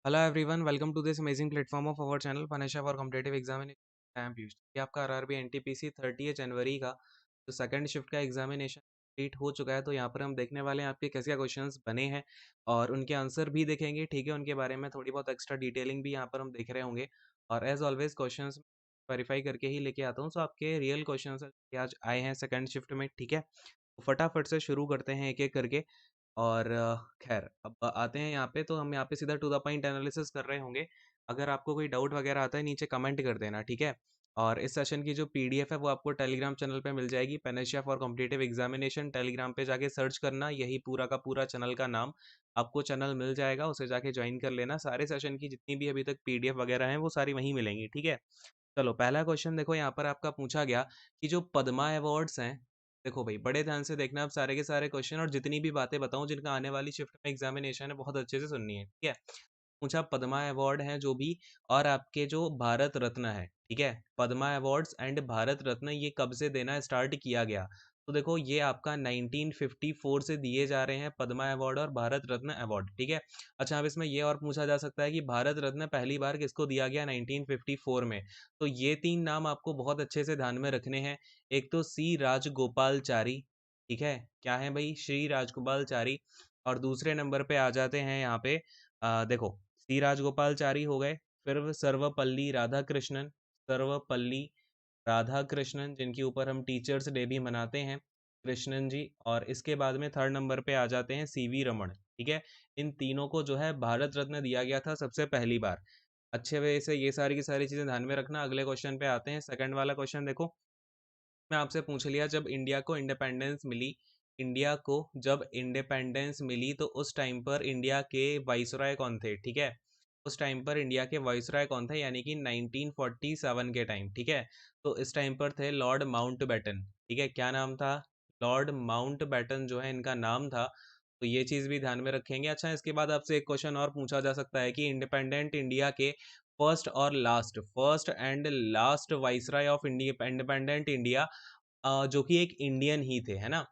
Hello everyone, welcome to this amazing platform of our channel Panesha for competitive examination. I am Piyush. ये आपका RRB NTPC 30 जनवरी का जो second shift का examination complete हो चुका है। तो यहाँ पर हम देखने वाले हैं आपके कैसे क्या क्वेश्चंस बने हैं और उनके आंसर भी देखेंगे। ठीक है, उनके बारे में थोड़ी बहुत एक्स्ट्रा डिटेलिंग भी यहाँ पर हम देख रहे होंगे और एज ऑलवेज क्वेश्चन वेरीफाई करके ही लेके आता हूँ। सो आपके रियल क्वेश्चन आज आए हैं सेकंड शिफ्ट में। ठीक है, तो फटाफट से शुरू करते हैं एक एक करके। और खैर अब आते हैं यहाँ पे। तो हम यहाँ पे सीधा टू द पॉइंट एनालिसिस कर रहे होंगे। अगर आपको कोई डाउट वगैरह आता है नीचे कमेंट कर देना, ठीक है। और इस सेशन की जो पीडीएफ है वो आपको टेलीग्राम चैनल पे मिल जाएगी, Panacea for competitive examination. Telegram पे जाके सर्च करना, यही पूरा का पूरा चैनल का नाम आपको चैनल मिल जाएगा, उसे जाके ज्वाइन कर लेना। सारे सेशन की जितनी भी अभी तक पीडीएफ वगैरह हैं वो सारी वहीं मिलेंगी, ठीक है। चलो पहला क्वेश्चन देखो, यहाँ पर आपका पूछा गया कि जो पद्मा अवार्ड्स हैं। देखो भाई, बड़े ध्यान से देखना आप सारे के सारे क्वेश्चन, और जितनी भी बातें बताऊं जिनका आने वाली शिफ्ट में एग्जामिनेशन है बहुत अच्छे से सुननी है, ठीक है। पूछा पद्मा अवार्ड हैं जो भी, और आपके जो भारत रत्न है, ठीक है। पद्मा अवार्ड्स एंड भारत रत्न ये कब से देना स्टार्ट किया गया? तो देखो ये आपका 1954 से दिए जा रहे हैं पद्मा अवार्ड और भारत रत्न अवार्ड, ठीक है। अच्छा, अब इसमें ये और पूछा जा सकता है कि भारत रत्न पहली बार किसको दिया गया 1954 में? तो ये तीन नाम आपको बहुत अच्छे से ध्यान में रखने हैं। एक तो सी राजगोपालचारी, ठीक है। क्या है भाई? श्री राजगोपालचारी। और दूसरे नंबर पे आ जाते हैं यहाँ पे, देखो सी राजगोपालचारी हो गए। फिर सर्वपल्ली राधाकृष्णन, सर्वपल्ली राधाकृष्णन जिनके ऊपर हम टीचर्स डे भी मनाते हैं, कृष्णन जी। और इसके बाद में थर्ड नंबर पे आ जाते हैं सीवी रमन, ठीक है। इन तीनों को जो है भारत रत्न दिया गया था सबसे पहली बार। अच्छे वे से ये सारी की सारी चीजें ध्यान में रखना। अगले क्वेश्चन पे आते हैं। सेकंड वाला क्वेश्चन देखो, मैं आपसे पूछ लिया जब इंडिया को इंडिपेंडेंस मिली, इंडिया को जब इंडिपेंडेंस मिली तो उस टाइम पर इंडिया के वाइसरॉय कौन थे, ठीक है। उस टाइम पर इंडिया के वाइसरॉय कौन थे, यानी कि 1947 के टाइम, ठीक है। तो इस टाइम पर थे लॉर्ड माउंटबेटन, ठीक है। क्या नाम था? लॉर्ड माउंटबेटन जो है इनका नाम था। तो ये चीज़ भी ध्यान में रखेंगे। अच्छा, इसके बाद आपसे एक क्वेश्चन और पूछा जा सकता है कि इंडिपेंडेंट इंडिया के first and last viceroy of independent India, जो कि एक इंडियन ही थे, है ना।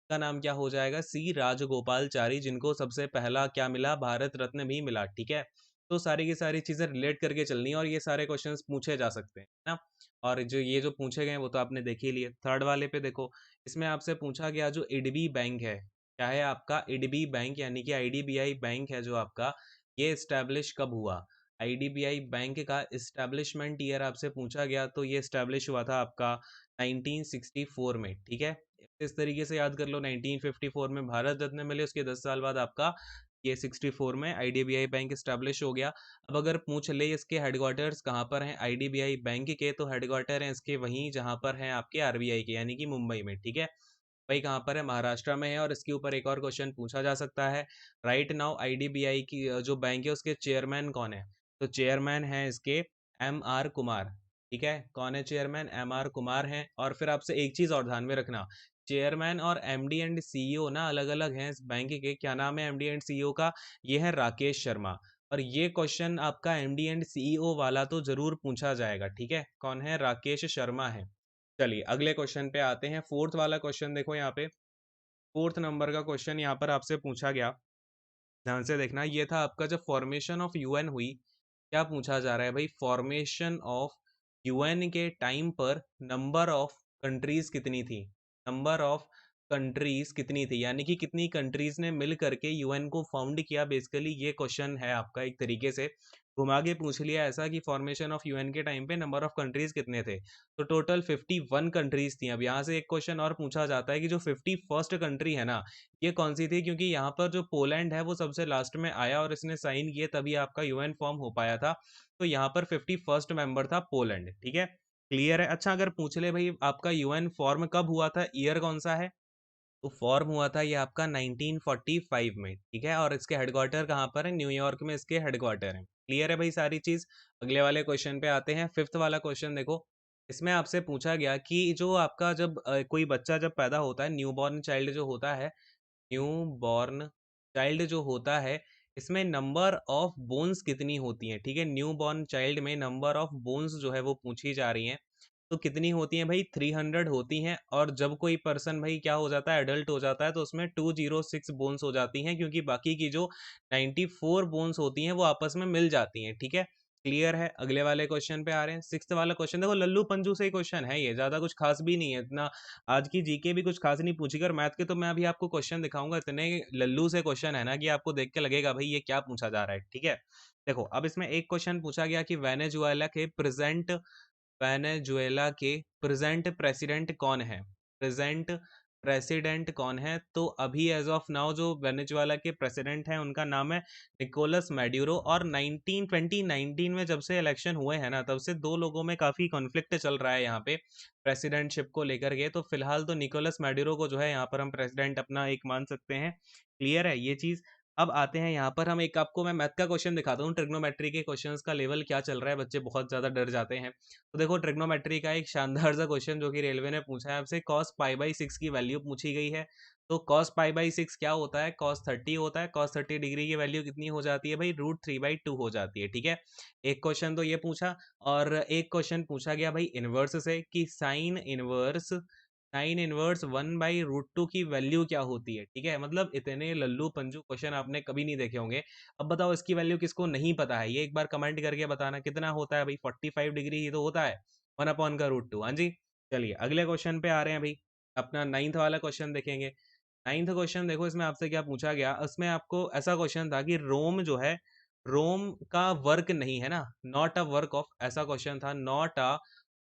का नाम क्या हो जाएगा? सी राजगोपालचारी, जिनको सबसे पहला क्या मिला? भारत रत्न भी मिला, ठीक है। तो सारी की सारी चीजें रिलेट करके चलनी है और ये सारे क्वेश्चंस पूछे जा सकते हैं ना। और जो ये जो पूछे गए वो तो आपने देख ही लिए। थर्ड वाले पे देखो, इसमें आपसे पूछा गया जो इडबी बैंक है, क्या है आपका? इडबी बैंक यानी कि आईडीबीआई बैंक है जो आपका, ये इस्टेब्लिश कब हुआ? आईडीबीआई बैंक का इस्टेब्लिशमेंट ईयर आपसे पूछा गया, तो ये इस्टेब्लिश हुआ था आपका 1964 में, ठीक है। इस तरीके से याद कर लो, 1954 में भारत रत्न मिले, उसके 10 साल बाद आपका ये 64 में आईडीबीआई बैंक स्टैब्लिश हो गया। अब अगर पूछ ले इसके हेडक्वार्टर्स कहाँ पर हैं आईडीबीआई बैंक के, तो हेडक्वार्टर हैं इसके वहीं जहाँ पर हैं आपके आरबीआई के, यानी कि मुंबई में, ठीक है। भाई कहाँ पर है? महाराष्ट्र में है। और इसके ऊपर एक और क्वेश्चन पूछा जा सकता है, राइट नाउ आईडीबीआई की जो बैंक है उसके चेयरमैन कौन है? तो चेयरमैन है इसके एम आर कुमार, ठीक है। कौन है चेयरमैन? एम आर कुमार हैं। और फिर आपसे एक चीज और ध्यान में रखना, चेयरमैन और एमडी एंड सीईओ ना अलग अलग हैं इस बैंक के। क्या नाम है एमडी एंड सीईओ का? ये है राकेश शर्मा। और ये क्वेश्चन आपका एमडी एंड सीईओ वाला तो जरूर पूछा जाएगा, ठीक है। कौन है? राकेश शर्मा है। चलिए अगले क्वेश्चन पे आते हैं। फोर्थ वाला क्वेश्चन देखो यहाँ पे, फोर्थ नंबर का क्वेश्चन यहाँ पर आपसे पूछा गया, ध्यान से देखना। ये था आपका जब फॉर्मेशन ऑफ यूएन हुई। क्या पूछा जा रहा है भाई? फॉर्मेशन ऑफ यूएन के टाइम पर नंबर ऑफ कंट्रीज कितनी थी? नंबर ऑफ कंट्रीज कितनी थी, यानी कि कितनी कंट्रीज ने मिल करके यूएन को फाउंड किया, बेसिकली ये क्वेश्चन है आपका। एक तरीके से घुमा के पूछ लिया ऐसा कि फॉर्मेशन ऑफ यूएन के टाइम पे नंबर ऑफ कंट्रीज कितने थे। तो टोटल 51 कंट्रीज थी। अब यहाँ से एक क्वेश्चन और पूछा जाता है कि जो 51st कंट्री है ना, ये कौन सी थी? क्योंकि यहाँ पर जो पोलैंड है वो सबसे लास्ट में आया और इसने साइन किए तभी आपका यूएन फॉर्म हो पाया था। तो यहाँ पर 51st मेंबर था पोलैंड, ठीक है। क्लियर है? अच्छा, अगर पूछ ले भाई आपका यूएन फॉर्म कब हुआ था, ईयर कौन सा है, तो फॉर्म हुआ था ये आपका 1945 में, ठीक है। और इसके हेडक्वार्टर कहाँ पर है? न्यूयॉर्क में इसके हेडक्वार्टर है। क्लियर है भाई सारी चीज? अगले वाले क्वेश्चन पे आते हैं। फिफ्थ वाला क्वेश्चन देखो, इसमें आपसे पूछा गया कि जो आपका जब कोई बच्चा जब पैदा होता है, न्यूबॉर्न चाइल्ड जो होता है, न्यू बॉर्न चाइल्ड जो होता है, इसमें नंबर ऑफ बोन्स कितनी होती हैं, ठीक है। न्यू बॉर्न चाइल्ड में नंबर ऑफ बोन्स जो है वो पूछी जा रही हैं। तो कितनी होती हैं भाई, 300 होती हैं। और जब कोई पर्सन भाई क्या हो जाता है, एडल्ट हो जाता है, तो उसमें 206 बोन्स हो जाती हैं, क्योंकि बाकी की जो 94 बोन्स होती हैं वो आपस में मिल जाती हैं। ठीक है, क्लियर है। अगले वाले क्वेश्चन पे आ रहे हैं। सिक्स्थ वाला क्वेश्चन देखो, लल्लू पंजू से ही क्वेश्चन है, ये ज्यादा कुछ खास भी नहीं है इतना। आज की जीके भी कुछ खास नहीं पूछी, और मैथ के तो मैं अभी आपको क्वेश्चन दिखाऊंगा, इतने लल्लू से क्वेश्चन है ना कि आपको देख के लगेगा भाई ये क्या पूछा जा रहा है। ठीक है, देखो अब इसमें एक क्वेश्चन पूछा गया कि वेनेजुएला के प्रेजेंट प्रेसिडेंट कौन है। प्रेजेंट प्रेसिडेंट कौन है, तो अभी एज ऑफ नाउ जो वेनेजुएला के प्रेसिडेंट हैं उनका नाम है निकोलस मैड्यूरो। और 2019 में जब से इलेक्शन हुए हैं ना, तब से दो लोगों में काफी कॉन्फ्लिक्ट चल रहा है यहाँ पे प्रेसिडेंटशिप को लेकर के। तो फिलहाल तो निकोलस मैड्यूरो को जो है यहाँ पर हम प्रेसिडेंट अपना एक मान सकते हैं। क्लियर है ये चीज। अब आते हैं यहाँ पर, हम एक आपको मैं मैथ का क्वेश्चन दिखाता हूँ, ट्रिग्नोमेट्री के क्वेश्चंस का लेवल क्या चल रहा है, बच्चे बहुत ज्यादा डर जाते हैं। तो देखो ट्रिग्नोमेट्री का एक शानदार सा क्वेश्चन जो कि रेलवे ने पूछा है आपसे, cos π/6 की वैल्यू पूछी गई है। तो cos π/6 क्या होता है, cos 30 होता है। cos 30 डिग्री की वैल्यू कितनी हो जाती है भाई, √3/2 हो जाती है। ठीक है, एक क्वेश्चन तो ये पूछा। और एक क्वेश्चन पूछा गया भाई इनवर्स से कि साइन इनवर्स 1/√2 की वैल्यू क्या होती है। ठीक है, मतलब इतने लल्लू पंजू क्वेश्चन आपने कभी नहीं देखे होंगे। अब बताओ इसकी वैल्यू किसको नहीं पता है, ये एक बार कमेंट करके बताना कितना होता है भाई, 45 डिग्री ही तो होता है, 1/√2। हाँ जी, चलिए अगले क्वेश्चन पे आ रहे हैं भाई। अपना नाइन्थ वाला क्वेश्चन देखेंगे। नाइन्थ क्वेश्चन देखो, इसमें आपसे क्या पूछा गया, इसमें आपको ऐसा क्वेश्चन था कि रोम जो है, रोम का वर्क नहीं है ना, नॉट अ वर्क ऑफ, ऐसा क्वेश्चन था, not a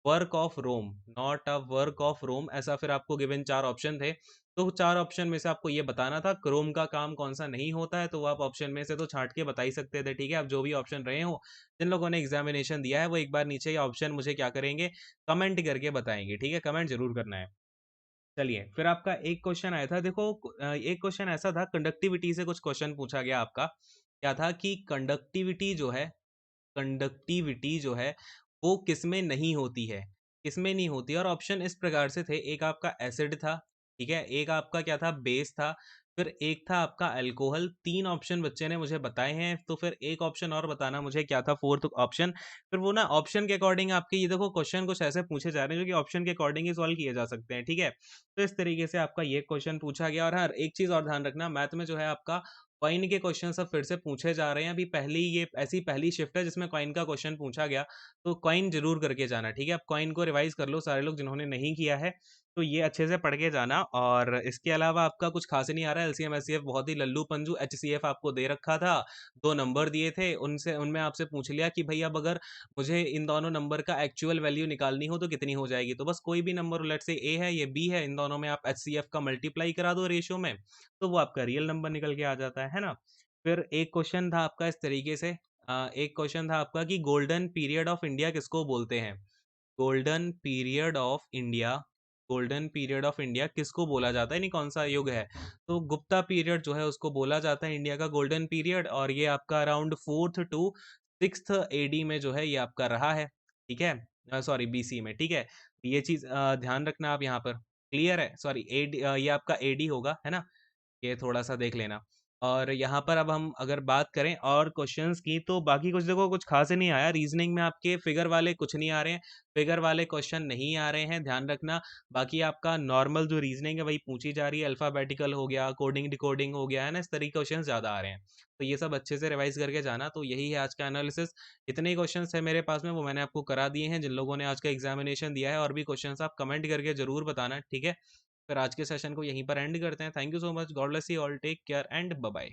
work of Rome, not a work of Rome, ऐसा फिर आपको गिवन चार ऑप्शन थे। तो चार ऑप्शन में से आपको ये बताना था क्रोम का काम कौन सा नहीं होता है, तो वो आप ऑप्शन में से तो छांट के बता ही सकते थे। ठीक है, अब जो भी ऑप्शन रहे हो, जिन लोगों ने एग्जामिनेशन दिया है वो एक बार नीचे ये ऑप्शन मुझे क्या करेंगे, कमेंट करके बताएंगे। ठीक है, कमेंट जरूर करना है। चलिए फिर आपका एक क्वेश्चन आया था, देखो एक क्वेश्चन ऐसा था, कंडक्टिविटी से कुछ क्वेश्चन पूछा गया आपका। क्या था कि कंडक्टिविटी जो है वो किसमें नहीं होती है, किसमें नहीं होती है। और ऑप्शन इस प्रकार से थे, एक आपका एसिड था, ठीक है, एक आपका क्या था, बेस था, फिर एक था आपका अल्कोहल। तीन ऑप्शन बच्चे ने मुझे बताए हैं, तो फिर एक ऑप्शन और बताना मुझे क्या था, फोर्थ ऑप्शन। फिर वो ना ऑप्शन के अकॉर्डिंग आपके, ये देखो क्वेश्चन कुछ ऐसे पूछे जा रहे हैं जो कि ऑप्शन के अकॉर्डिंग ही सॉल्व किए जा सकते हैं। ठीक है, तो इस तरीके से आपका ये क्वेश्चन पूछा गया। और हर एक चीज और ध्यान रखना, मैथ में जो है आपका कॉइन के क्वेश्चन सब फिर से पूछे जा रहे हैं। अभी पहली ये ऐसी पहली शिफ्ट है जिसमें कॉइन का क्वेश्चन पूछा गया, तो कॉइन जरूर करके जाना। ठीक है, अब कॉइन को रिवाइज कर लो सारे लोग जिन्होंने नहीं किया है, तो ये अच्छे से पढ़ के जाना। और इसके अलावा आपका कुछ खास नहीं आ रहा है, एलसीएम एचसीएफ बहुत ही लल्लू पंजू, एचसीएफ आपको दे रखा था, दो नंबर दिए थे, उनसे उनमें आपसे पूछ लिया कि भाई अब अगर मुझे इन दोनों नंबर का एक्चुअल वैल्यू निकालनी हो तो कितनी हो जाएगी। तो बस कोई भी नंबर, लेट से ए है, ये बी है, इन दोनों में आप एचसीएफ का मल्टीप्लाई करा दो रेशियो में, तो वो आपका रियल नंबर निकल के आ जाता है ना। फिर एक क्वेश्चन था आपका इस तरीके से, एक क्वेश्चन था आपका कि गोल्डन पीरियड ऑफ इंडिया किसको बोलते हैं। Golden period of India, golden period of India किसको बोला जाता है, नहीं कौन सा युग है। तो गुप्ता पीरियड जो है उसको बोला जाता है इंडिया का गोल्डन पीरियड, और ये आपका around 4th to 6th AD में जो है ये आपका रहा है। ठीक है, सॉरी बीसी में। ठीक है, ये चीज ध्यान रखना आप यहाँ पर। क्लियर है, सॉरी एडी, ये आपका एडी होगा है ना, ये थोड़ा सा देख लेना। और यहाँ पर अब हम अगर बात करें और क्वेश्चंस की, तो बाकी कुछ देखो कुछ खास नहीं आया। रीजनिंग में आपके फिगर वाले कुछ नहीं आ रहे हैं, फिगर वाले क्वेश्चन नहीं आ रहे हैं, ध्यान रखना। बाकी आपका नॉर्मल जो रीजनिंग है वही पूछी जा रही है, अल्फाबेटिकल हो गया, कोडिंग डिकोडिंग हो गया है ना, इस तरीके के क्वेश्चन ज्यादा आ रहे हैं। तो ये सब अच्छे से रिवाइज करके जाना। तो यही है आज का एनालिसिस, इतने ही क्वेश्चन है मेरे पास में, वो मैंने आपको करा दिए हैं। जिन लोगों ने आज का एग्जामिनेशन दिया है और भी क्वेश्चन आप कमेंट करके जरूर बताना। ठीक है, फिर आज के सेशन को यहीं पर एंड करते हैं। Thank you so much, God bless you all, take care and bye bye.